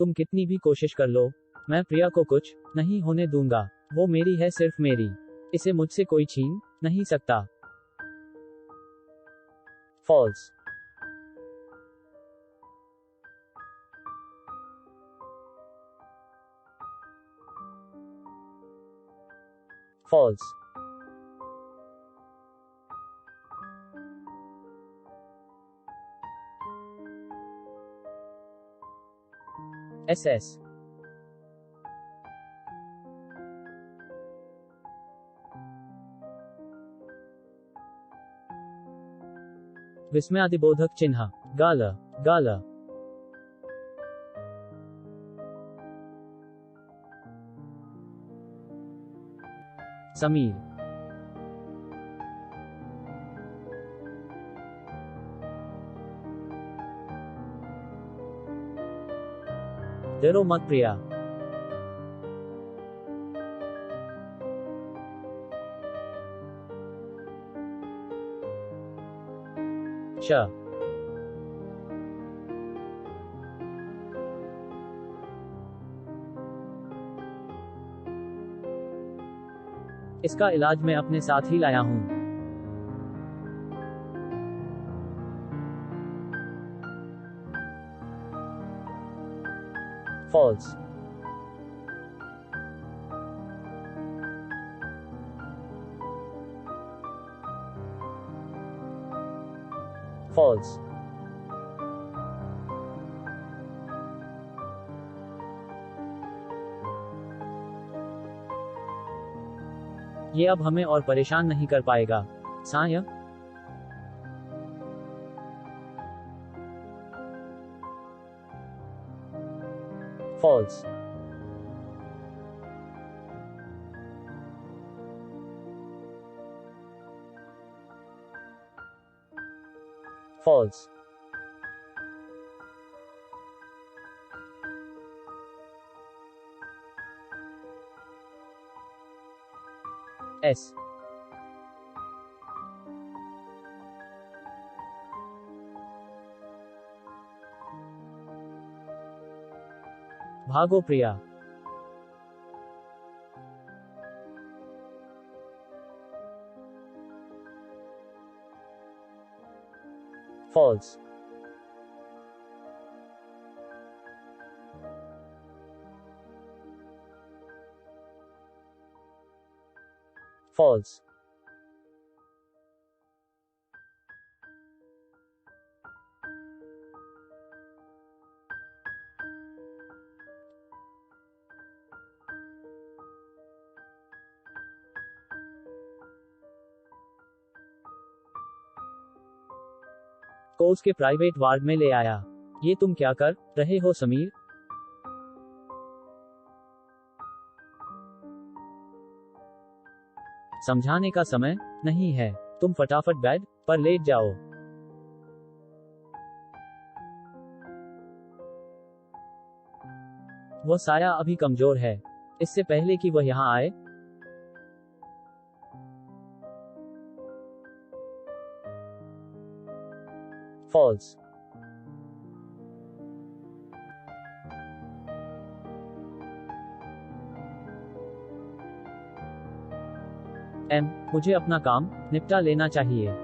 तुम कितनी भी कोशिश कर लो, मैं प्रिया को कुछ नहीं होने दूंगा। वो मेरी है, सिर्फ मेरी। इसे मुझसे कोई छीन नहीं सकता। फॉल्स। फॉल्स। SS। विस्मयादिबोधक चिन्ह। गाल। गाल। समीर। डरो मत प्रिया। श। इसका इलाज मैं अपने साथ ही लाया हूं। फॉल्स। फॉल्स। ये अब हमें और परेशान नहीं कर पाएगा। साय। फॉल्स। फॉल्स। एस। भागो प्रिया। फॉल्स। फॉल्स। को उसके प्राइवेट वार्ड में ले आया। ये तुम क्या कर रहे हो समीर? समझाने का समय नहीं है। तुम फटाफट बेड पर लेट जाओ। वह साया अभी कमजोर है। इससे पहले कि वह यहां आए। फॉल्स। मुझे अपना काम निपटा लेना चाहिए।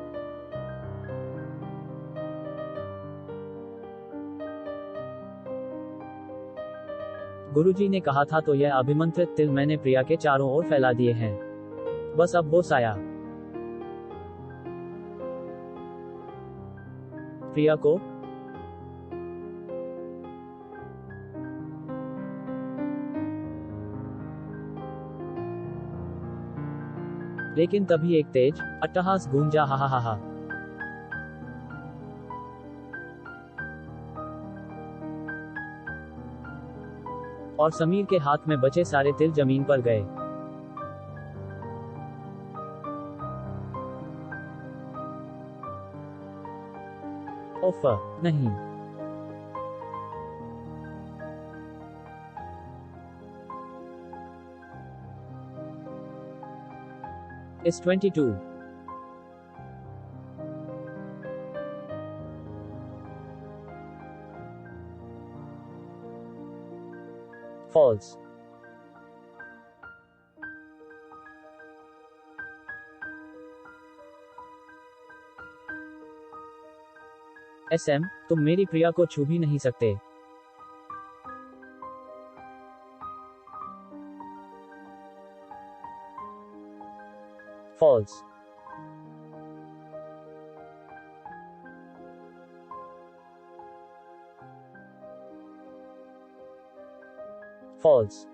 गुरुजी ने कहा था तो यह अभिमंत्रित तिल मैंने प्रिया के चारों ओर फैला दिए हैं। बस अब वो साया प्रिया को लेकिन तभी एक तेज अट्टहास गूंजा, हा हा हा हा। और समीर के हाथ में बचे सारे तिल जमीन पर गए। ओफ नहीं। इस 22। false, SM, तुम मेरी प्रिया को छू भी नहीं सकते। false, false,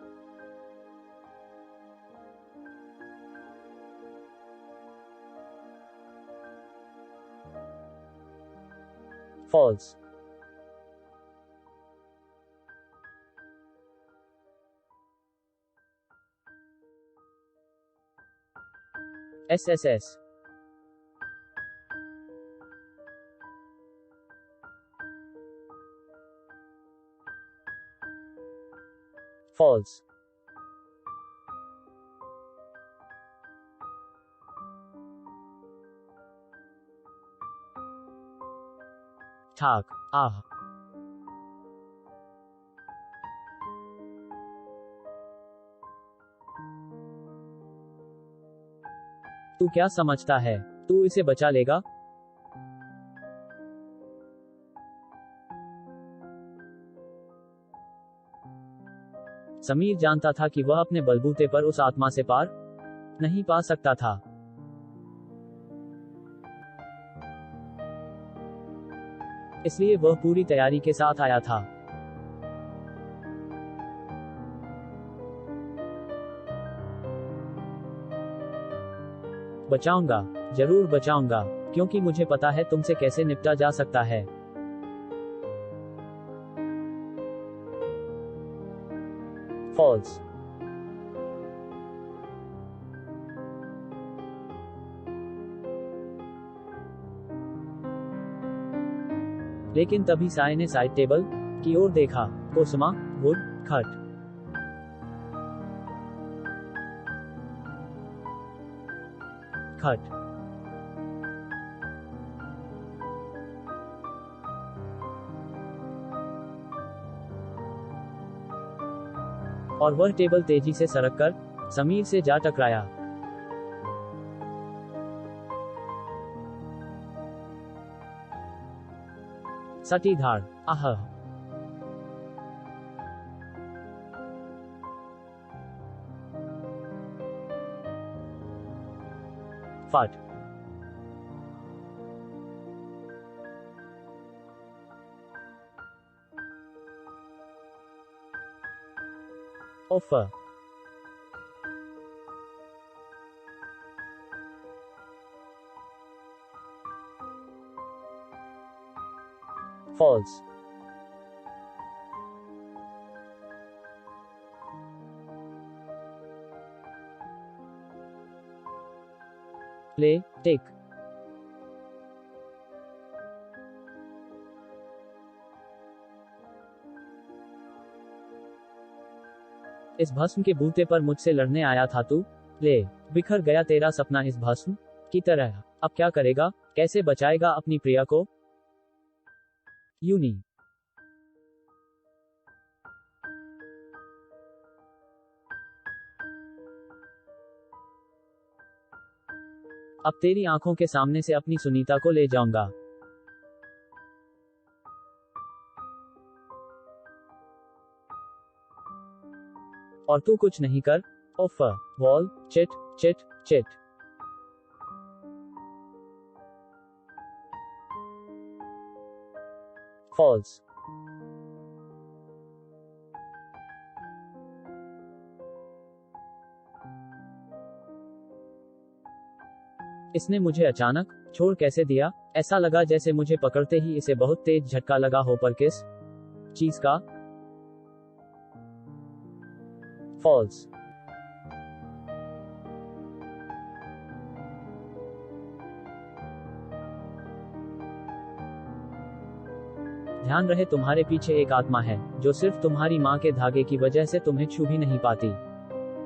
false, SSS, false, ठाक, आह, तू क्या समझता है, तू इसे बचा लेगा? समीर जानता था कि वह अपने बलबूते पर उस आत्मा से पार नहीं पा सकता था। इसलिए वह पूरी तैयारी के साथ आया था। बचाऊंगा, जरूर बचाऊंगा, क्योंकि मुझे पता है तुमसे कैसे निपटा जा सकता है। false, लेकिन तभी साय ने साइड टेबल की ओर देखा। कोसमा, वुड, खट, खट, और वह टेबल तेजी से सरक कर समीर से जा टकराया। सटी धाड़, आह, फट, ऑफर, false, play, take, इस भस्म के बूते पर मुझसे लड़ने आया था तू, ले, बिखर गया तेरा सपना इस भस्म की तरह। अब क्या करेगा, कैसे बचाएगा अपनी प्रिया को? यूनी, अब तेरी आंखों के सामने से अपनी सुनीता को ले जाऊंगा। और तू कुछ नहीं कर, offer, wall, chit, chit, chit, falls, इसने मुझे अचानक छोड़ कैसे दिया? ऐसा लगा जैसे मुझे पकड़ते ही इसे बहुत तेज झटका लगा हो, पर किस चीज का? फॉल्स, ध्यान रहे तुम्हारे पीछे एक आत्मा है जो सिर्फ तुम्हारी मां के धागे की वजह से तुम्हें छू भी नहीं पाती।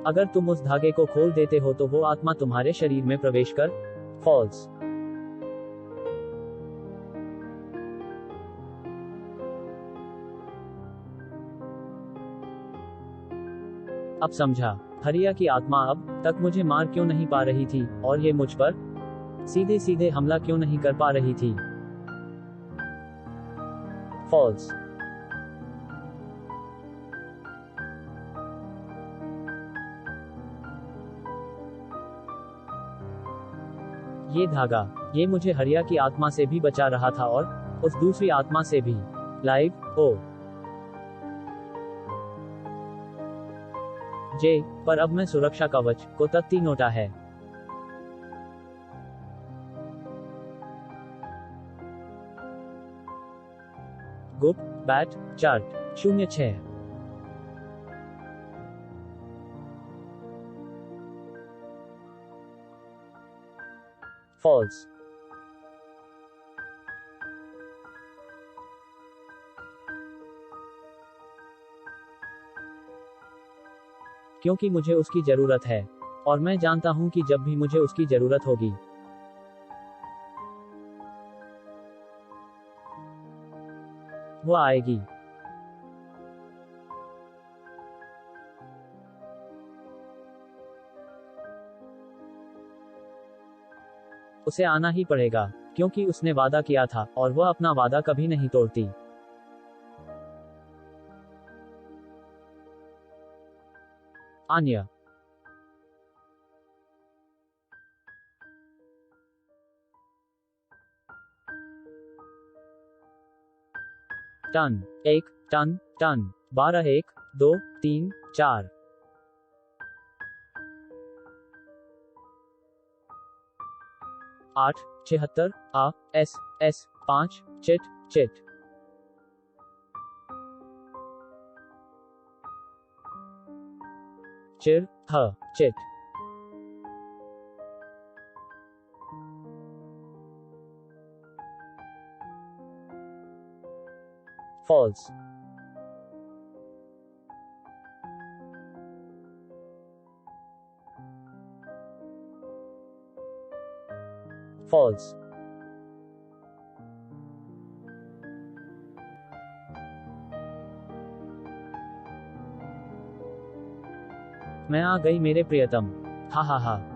अगर तुम उस धागे को खोल देते हो तो वो आत्मा तुम्हारे शरीर में प्रवेश कर फॉल्स, अब समझा। हरिया की आत्मा अब तक मुझे मार क्यों नहीं पा रही थी, और ये मुझ पर सीधे सीधे हमला क्यों नहीं कर पा रही थी। फॉल्स। ये धागा, ये मुझे हरिया की आत्मा से भी बचा रहा था और उस दूसरी आत्मा से भी। लाइव ओ जे, पर अब मैं सुरक्षा कवच को तत्ती नोटा है। गुप्त बैट चार्ट 06। फॉल्स। क्योंकि मुझे उसकी जरूरत है, और मैं जानता हूं कि जब भी मुझे उसकी जरूरत होगी, वो आएगी। उसे आना ही पड़ेगा, क्योंकि उसने वादा किया था, और वह अपना वादा कभी नहीं तोड़ती। आन्या। टन 1 टन टन 12 1 2 3 4 8 76 आ एस एस 5 चिट चिट चिर ह चिट। फॉल्स। फॉल्स। मैं आ गई मेरे प्रियतम। हा हा हा।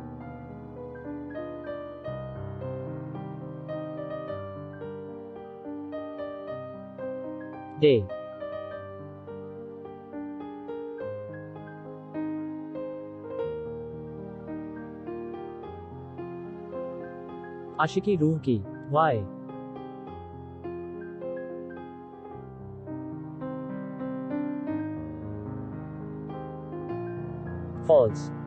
डे। आशिकी रूह की। वाई। फॉल्स।